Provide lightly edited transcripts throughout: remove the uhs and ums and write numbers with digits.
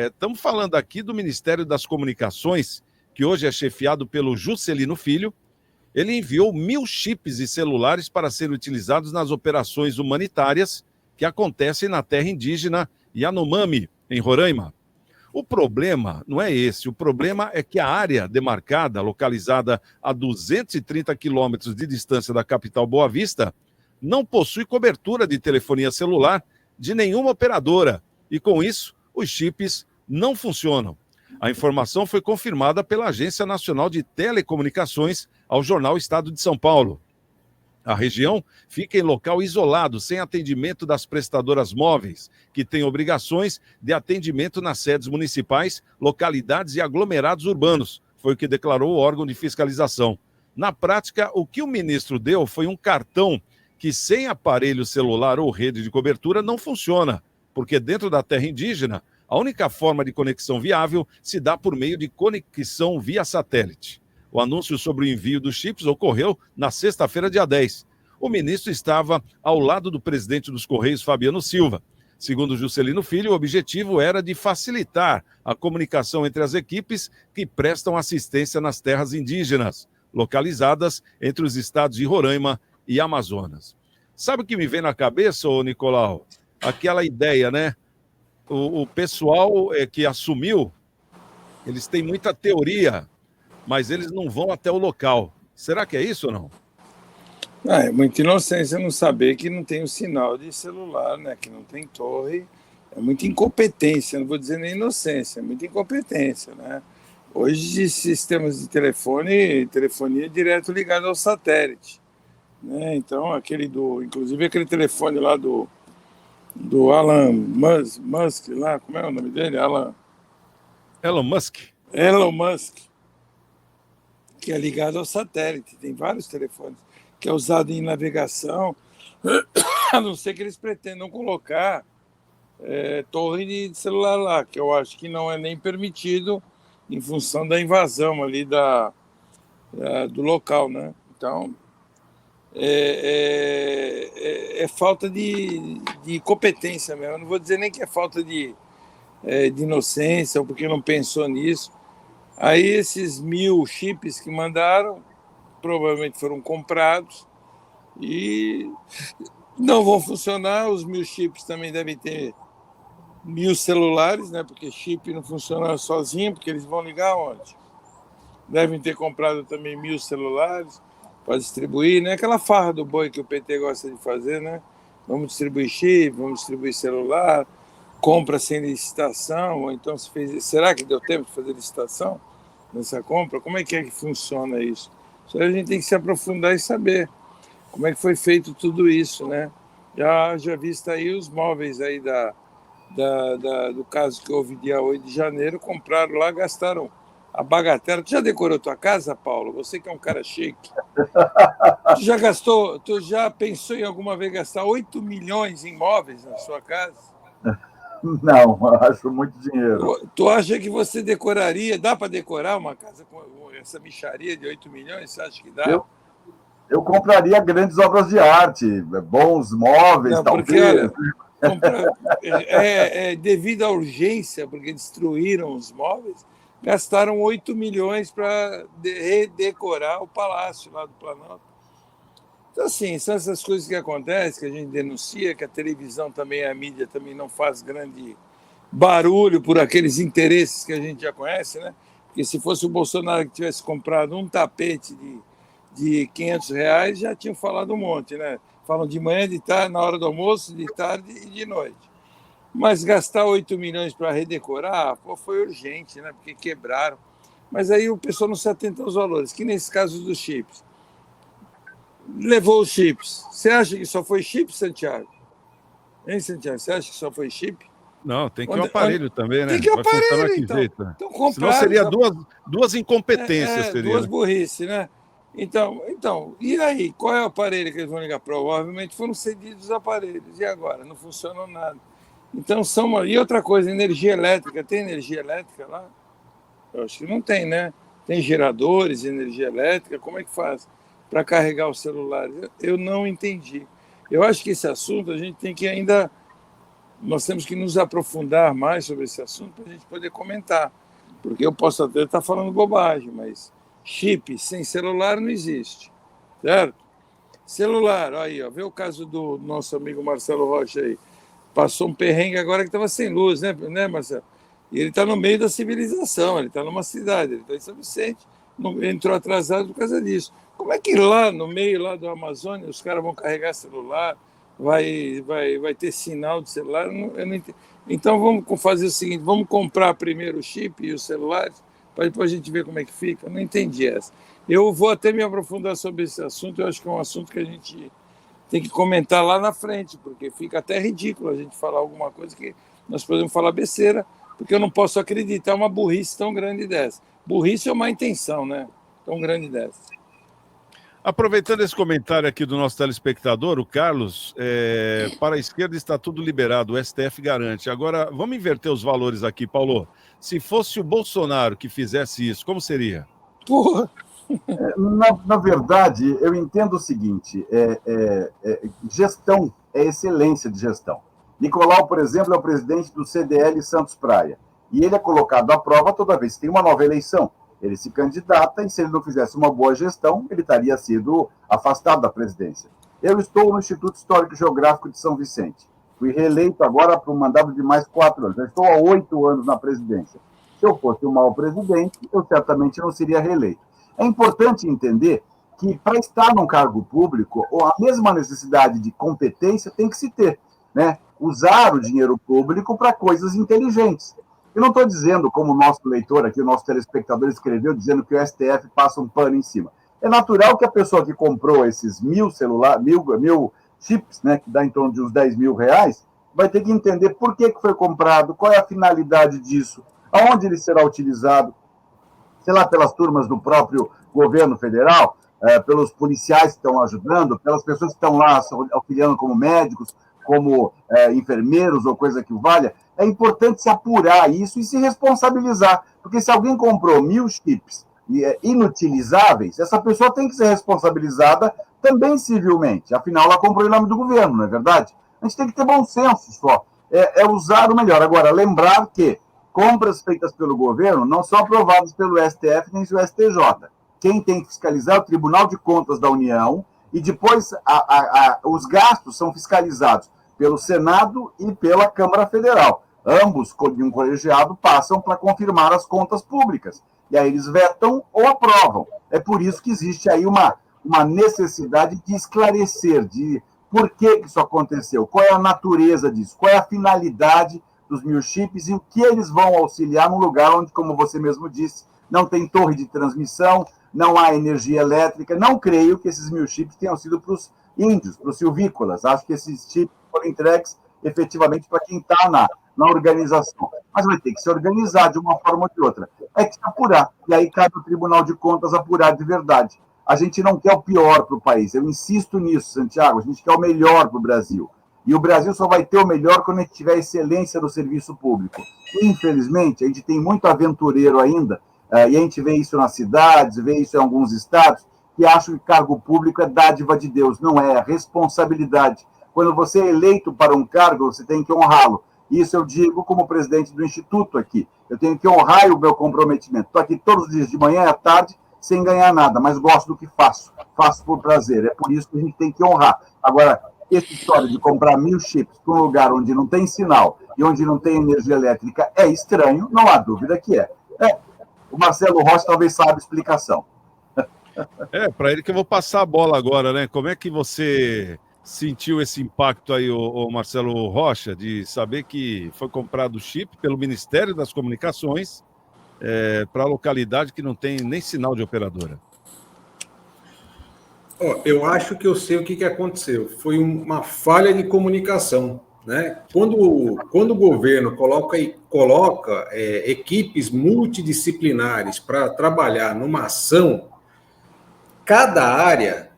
Estamos falando aqui do Ministério das Comunicações, que hoje é chefiado pelo Juscelino Filho. Ele enviou 1.000 chips e celulares para serem utilizados nas operações humanitárias que acontecem na terra indígena Yanomami, em Roraima. O problema não é esse, o problema é que a área demarcada, localizada a 230 quilômetros de distância da capital Boa Vista, não possui cobertura de telefonia celular de nenhuma operadora e, com isso, os chips não funcionam. A informação foi confirmada pela Agência Nacional de Telecomunicações ao jornal Estado de São Paulo. A região fica em local isolado, sem atendimento das prestadoras móveis, que têm obrigações de atendimento nas sedes municipais, localidades e aglomerados urbanos, foi o que declarou o órgão de fiscalização. Na prática, o que o ministro deu foi um cartão que, sem aparelho celular ou rede de cobertura, não funciona, porque dentro da terra indígena, a única forma de conexão viável se dá por meio de conexão via satélite. O anúncio sobre o envio dos chips ocorreu na sexta-feira, dia 10. O ministro estava ao lado do presidente dos Correios, Fabiano Silva. Segundo Juscelino Filho, o objetivo era de facilitar a comunicação entre as equipes que prestam assistência nas terras indígenas, localizadas entre os estados de Roraima e Amazonas. Sabe o que me vem na cabeça, ô Nicolau? Aquela ideia, né? O pessoal que assumiu, eles têm muita teoria, mas eles não vão até o local. Será que é isso ou não? É muita inocência não saber que não tem o sinal de celular, né? Que não tem torre. É muita incompetência, não vou dizer nem inocência, é muita incompetência, né? Hoje, sistemas de telefonia direto ligado ao satélite, né? Então, inclusive aquele telefone lá do Elon Musk, lá, como é o nome dele? Elon Musk. Elon Musk, que é ligado ao satélite. Tem vários telefones que é usado em navegação, a não ser que eles pretendam colocar torre de celular lá, que eu acho que não é nem permitido em função da invasão ali do local, né? Então, é falta de competência mesmo. Eu não vou dizer nem que é falta de inocência, ou porque não pensou nisso. Aí esses 1.000 chips que mandaram provavelmente foram comprados e não vão funcionar. Os 1.000 chips também devem ter 1.000 celulares, né? Porque chip não funciona sozinho, porque eles vão ligar onde? Devem ter comprado também 1.000 celulares para distribuir, né? Aquela farra do boi que o PT gosta de fazer, né? Vamos distribuir chip, vamos distribuir celular, compra sem licitação, ou então se fez. Será que deu tempo de fazer licitação nessa compra? Como é que funciona isso? Isso a gente tem que se aprofundar e saber como é que foi feito tudo isso, né? Já visto aí os móveis aí do caso que houve dia 8 de janeiro, compraram lá, gastaram a bagatela. Tu já decorou tua casa, Paulo? Você que é um cara chique. Tu já pensou em alguma vez gastar 8 milhões em móveis na sua casa? Não, acho muito dinheiro. Tu acha que você decoraria? Dá para decorar uma casa com essa mixaria de 8 milhões? Você acha que dá? Eu compraria grandes obras de arte, bons móveis, não, talvez. Porque, olha, devido à urgência, porque destruíram os móveis, gastaram 8 milhões para redecorar o palácio lá do Planalto. Então, assim, são essas coisas que acontecem, que a gente denuncia, que a televisão também, a mídia também não faz grande barulho por aqueles interesses que a gente já conhece, né? Porque se fosse o Bolsonaro que tivesse comprado um tapete de R$500, já tinham falado um monte, né? Falam de manhã, de tarde, na hora do almoço, de tarde e de noite. Mas gastar 8 milhões para redecorar, foi urgente, né? Porque quebraram. Mas aí o pessoal não se atenta aos valores, que nesse caso dos chips. Levou os chips. Você acha que só foi chip, Santiago? Hein, Santiago? Você acha que só foi chip? Não, tem que o aparelho também, né? Tem que o aparelho, então. Jeito, né? Então senão seria duas incompetências. Duas, né? Burrice, né? Então, e aí? Qual é o aparelho que eles vão ligar? Provavelmente foram cedidos os aparelhos. E agora? Não funcionou nada. Então, E outra coisa, energia elétrica. Tem energia elétrica lá? Eu acho que não tem, né? Tem geradores, energia elétrica. Como é que faz para carregar os celulares? Eu não entendi. Eu acho que esse assunto a gente tem que ainda nós temos que nos aprofundar mais sobre esse assunto para a gente poder comentar, porque eu posso até estar falando bobagem, mas chip sem celular não existe, certo? Celular, aí, ó, vê o caso do nosso amigo Marcelo Rocha aí, passou um perrengue agora que estava sem luz, né, Marcelo? E ele está no meio da civilização, ele está numa cidade, ele está em São Vicente, entrou atrasado por causa disso. Como é que lá no meio lá do Amazônia os caras vão carregar celular, vai ter sinal de celular? Eu não entendo. Então vamos fazer o seguinte, vamos comprar primeiro o chip e os celulares, para depois a gente ver como é que fica. Eu não entendi essa. Eu vou até me aprofundar sobre esse assunto, eu acho que é um assunto que a gente tem que comentar lá na frente, porque fica até ridículo a gente falar alguma coisa que nós podemos falar besteira, porque eu não posso acreditar uma burrice tão grande dessa. Burrice é uma intenção, né? Tão grande dessa. Aproveitando esse comentário aqui do nosso telespectador, o Carlos, para a esquerda está tudo liberado, o STF garante. Agora, vamos inverter os valores aqui, Paulo. Se fosse o Bolsonaro que fizesse isso, como seria? Porra! Na verdade, eu entendo o seguinte, gestão é excelência de gestão. Nicolau, por exemplo, é o presidente do CDL Santos Praia, e ele é colocado à prova toda vez que tem uma nova eleição. Ele se candidata e, se ele não fizesse uma boa gestão, ele teria sido afastado da presidência. Eu estou no Instituto Histórico e Geográfico de São Vicente. Fui reeleito agora para um mandato de mais 4 anos. Já estou há 8 anos na presidência. Se eu fosse um mau presidente, eu certamente não seria reeleito. É importante entender que, para estar num cargo público, a mesma necessidade de competência tem que se ter, né? Usar o dinheiro público para coisas inteligentes. Eu não estou dizendo, como o nosso leitor aqui, o nosso telespectador escreveu, dizendo que o STF passa um pano em cima. É natural que a pessoa que comprou esses 1.000 chips, né, que dá em torno de uns R$10.000, vai ter que entender por que foi comprado, qual é a finalidade disso, aonde ele será utilizado, sei lá, pelas turmas do próprio governo federal, pelos policiais que estão ajudando, pelas pessoas que estão lá auxiliando como médicos, como enfermeiros ou coisa que o valha. É importante se apurar isso e se responsabilizar, porque se alguém comprou 1.000 chips inutilizáveis, essa pessoa tem que ser responsabilizada também civilmente, afinal ela comprou em nome do governo, não é verdade? A gente tem que ter bom senso só, usar o melhor. Agora, lembrar que compras feitas pelo governo não são aprovadas pelo STF nem pelo STJ. Quem tem que fiscalizar é o Tribunal de Contas da União, e depois os gastos são fiscalizados pelo Senado e pela Câmara Federal. Ambos, de um colegiado, passam para confirmar as contas públicas. E aí eles vetam ou aprovam. É por isso que existe aí uma necessidade de esclarecer de por que isso aconteceu, qual é a natureza disso, qual é a finalidade dos 1.000 chips e o que eles vão auxiliar num lugar onde, como você mesmo disse, não tem torre de transmissão, não há energia elétrica. Não creio que esses 1.000 chips tenham sido para os índios, para os silvícolas. Acho que esses chips foram entregues efetivamente para quem está na organização. Mas vai ter que se organizar de uma forma ou de outra. É que se apurar. E aí cabe ao Tribunal de Contas apurar de verdade. A gente não quer o pior para o país. Eu insisto nisso, Santiago. A gente quer o melhor para o Brasil. E o Brasil só vai ter o melhor quando a gente tiver excelência no serviço público. Infelizmente, a gente tem muito aventureiro ainda, e a gente vê isso nas cidades, vê isso em alguns estados, que acham que cargo público é dádiva de Deus. Não é responsabilidade. Quando você é eleito para um cargo, você tem que honrá-lo. Isso eu digo como presidente do Instituto aqui. Eu tenho que honrar o meu comprometimento. Estou aqui todos os dias, de manhã e à tarde, sem ganhar nada, mas gosto do que faço. Faço por prazer. É por isso que a gente tem que honrar. Agora, essa história de comprar 1.000 chips para um lugar onde não tem sinal e onde não tem energia elétrica é estranho, não há dúvida que é. O Marcelo Rocha talvez saiba a explicação. Para ele que eu vou passar a bola agora, né? Como é que você sentiu esse impacto aí, o Marcelo Rocha, de saber que foi comprado chip pelo Ministério das Comunicações para a localidade que não tem nem sinal de operadora? Eu acho que eu sei o que aconteceu. Foi uma falha de comunicação, né? Quando o governo coloca equipes multidisciplinares para trabalhar numa ação, cada área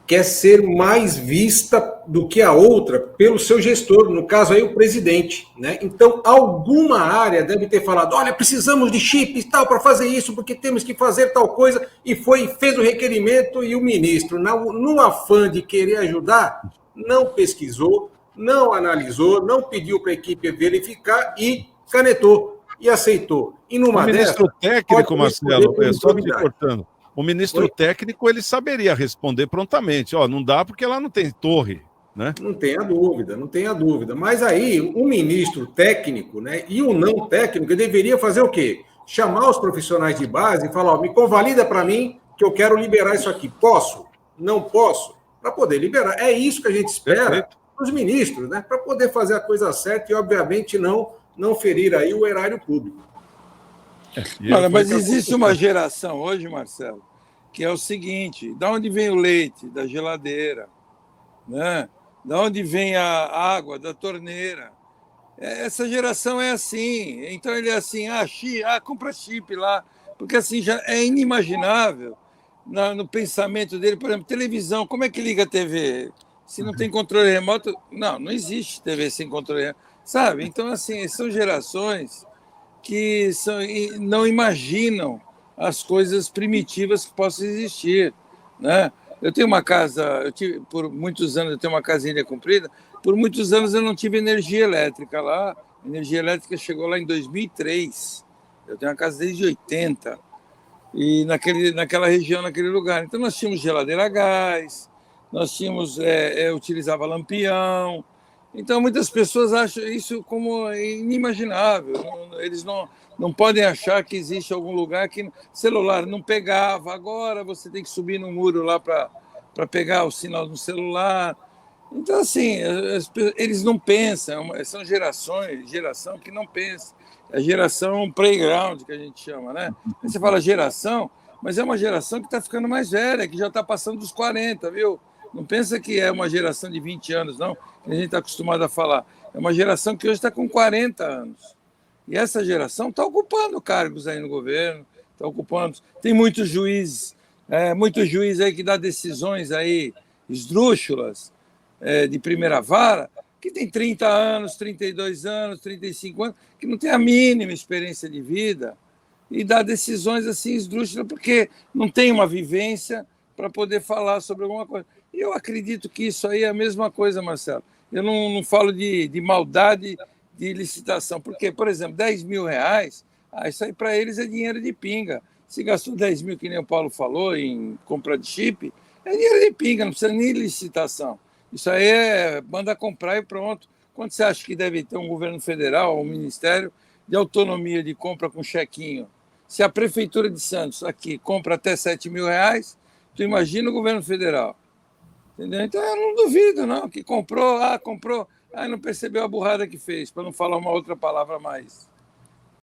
quer ser mais vista do que a outra pelo seu gestor, no caso aí o presidente, né? Então, alguma área deve ter falado, olha, precisamos de chips e tal para fazer isso, porque temos que fazer tal coisa, e fez o requerimento, e o ministro, no afã de querer ajudar, não pesquisou, não analisou, não pediu para a equipe verificar e canetou e aceitou. E numa o ministro dessa, técnico, Marcelo, só te improbidade. cortando, o ministro Oi? técnico ele saberia responder prontamente. Ó, não dá porque lá não tem torre, né? Não tenha dúvida, não tenha dúvida. Mas aí, o ministro técnico, né, e o não técnico deveria fazer o quê? Chamar os profissionais de base e falar: ó, me convalida para mim que eu quero liberar isso aqui. Posso? Não posso? Para poder liberar. É isso que a gente espera Perfeito. dos ministros, né? Para poder fazer a coisa certa e, obviamente, não ferir aí o erário público. Olha, mas existe uma geração hoje, Marcelo, que é o seguinte: da onde vem o leite? Da geladeira, né? Da onde vem a água? Da torneira. Essa geração é assim. Então ele é assim: compra chip lá, porque assim já é inimaginável no pensamento dele. Por exemplo, televisão, como é que liga a TV? Se não tem controle remoto, não existe TV sem controle remoto, sabe? Então assim, são gerações que não imaginam as coisas primitivas que possam existir, né? Eu tenho uma casa, por muitos anos eu tenho uma casinha comprida, por muitos anos eu não tive energia elétrica lá, a energia elétrica chegou lá em 2003, eu tenho uma casa desde 80, e naquela região, naquele lugar. Então nós tínhamos geladeira a gás, nós tínhamos, utilizava lampião. Então, muitas pessoas acham isso como inimaginável. Eles não podem achar que existe algum lugar que celular não pegava. Agora você tem que subir no muro lá para pegar o sinal do celular. Então, assim, eles não pensam. São geração que não pensa. É a geração playground, que a gente chama, né? Aí você fala geração, mas é uma geração que está ficando mais velha, que já está passando dos 40, viu? Não pensa que é uma geração de 20 anos, não, que a gente está acostumado a falar. É uma geração que hoje está com 40 anos. E essa geração está ocupando cargos aí no governo, está ocupando. Tem muitos juízes aí que dá decisões aí esdrúxulas, de primeira vara, que tem 30 anos, 32 anos, 35 anos, que não tem a mínima experiência de vida e dá decisões assim esdrúxulas porque não tem uma vivência para poder falar sobre alguma coisa. E eu acredito que isso aí é a mesma coisa, Marcelo. Eu não falo de maldade de licitação, porque, por exemplo, 10 mil reais, isso aí para eles é dinheiro de pinga. Se gastou 10 mil, que nem o Paulo falou, em compra de chip, é dinheiro de pinga, não precisa nem licitação. Isso aí manda comprar e pronto. Quanto você acha que deve ter um governo federal, um ministério de autonomia de compra com chequinho? Se a Prefeitura de Santos aqui compra até 7 mil reais, tu imagina o governo federal. Entendeu? Então eu não duvido, não, que comprou, não percebeu a burrada que fez, para não falar uma outra palavra mais.